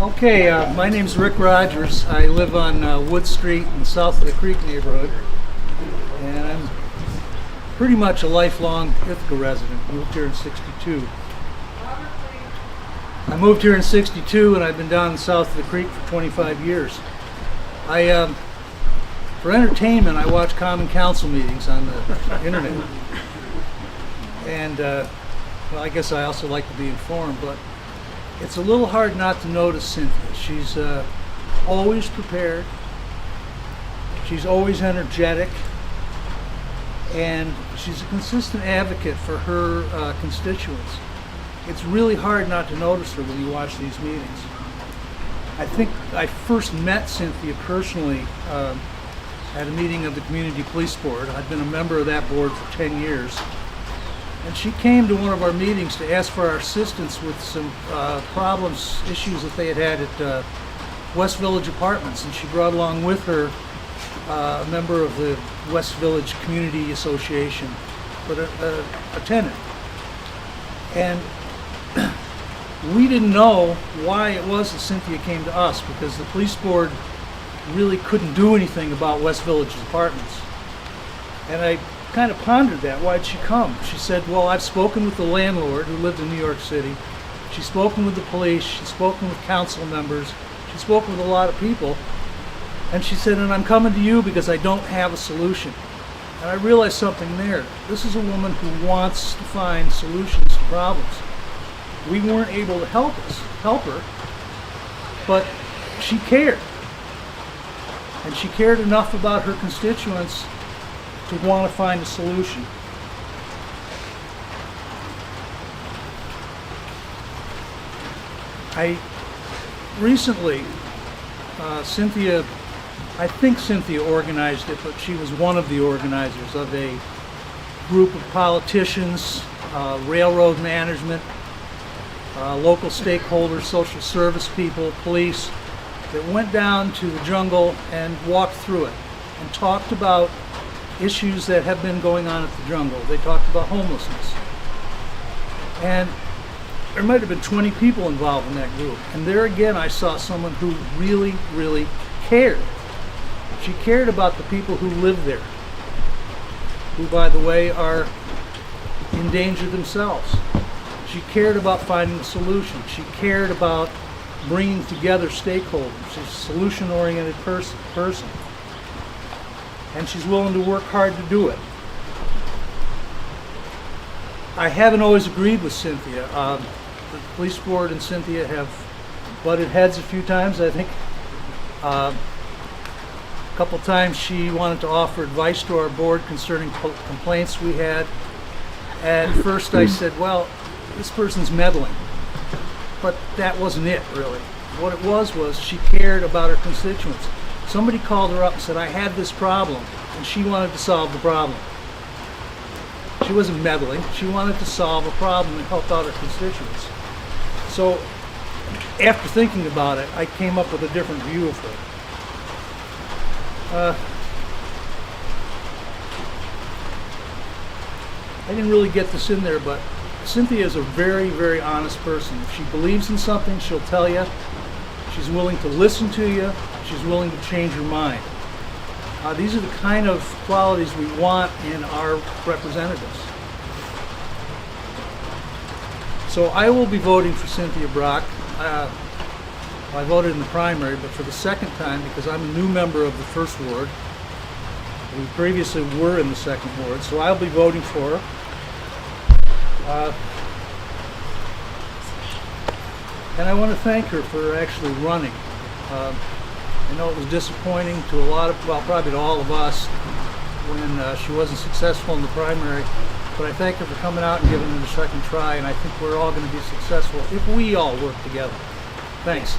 Okay, my name's Rick Rogers. I live on Wood Street in South of the Creek neighborhood, and I'm pretty much a lifelong Ithaca resident. Moved here in '62. I moved here in '62, and I've been down south of the creek for 25 years. For entertainment, I watch Common Council meetings on the internet, and well, I guess I also like to be informed, but it's a little hard not to notice Cynthia. She's always prepared, she's always energetic, and she's a consistent advocate for her constituents. It's really hard not to notice her when you watch these meetings. I think I first met Cynthia personally at a meeting of the Community Police Board. I've been a member of that board for 10 years. And she came to one of our meetings to ask for our assistance with some problems, issues that they had at West Village Apartments. And she brought along with her a member of the West Village Community Association, but a tenant. And we didn't know why it was that Cynthia came to us, because the police board really couldn't do anything about West Village's apartments. And I kind of pondered that. Why'd she come? She said, well, I've spoken with the landlord who lived in New York City. She's spoken with the police. She's spoken with council members. She's spoken with a lot of people. And she said, and I'm coming to you because I don't have a solution. And I realized something there. This is a woman who wants to find solutions to problems. We weren't able to help her, but she cared. And she cared enough about her constituents to want to find a solution. I recently, Cynthia, I think Cynthia organized it, but she was one of the organizers of a group of politicians, railroad management, local stakeholders, social service people, police, that went down to the jungle and walked through it and talked about issues that have been going on at the jungle. They talked about homelessness. And there might have been 20 people involved in that group. And there again, I saw someone who really, really cared. She cared about the people who live there, who, by the way, are in danger themselves. She cared about finding a solution. She cared about bringing together stakeholders. She's a solution-oriented person. And she's willing to work hard to do it. I haven't always agreed with Cynthia. The police board and Cynthia have butted heads a few times, I think. A couple times she wanted to offer advice to our board concerning complaints we had. At first I said, well, this person's meddling. But that wasn't it, really. What it was she cared about her constituents. Somebody called her up and said, I had this problem, and she wanted to solve the problem. She wasn't meddling. She wanted to solve a problem and help out her constituents. So after thinking about it, I came up with a different view of her. I didn't really get this in there, but Cynthia is a very, very honest person. If she believes in something, she'll tell you. She's willing to listen to you. She's willing to change her mind. These are the kind of qualities we want in our representatives. So I will be voting for Cynthia Brock. I voted in the primary, but for the second time, because I'm a new member of the first ward. We previously were in the second ward, so I'll be voting for her. And I want to thank her for actually running. I know it was disappointing to a lot of, well, probably to all of us when she wasn't successful in the primary, but I thank her for coming out and giving it a second try, and I think we're all going to be successful if we all work together. Thanks.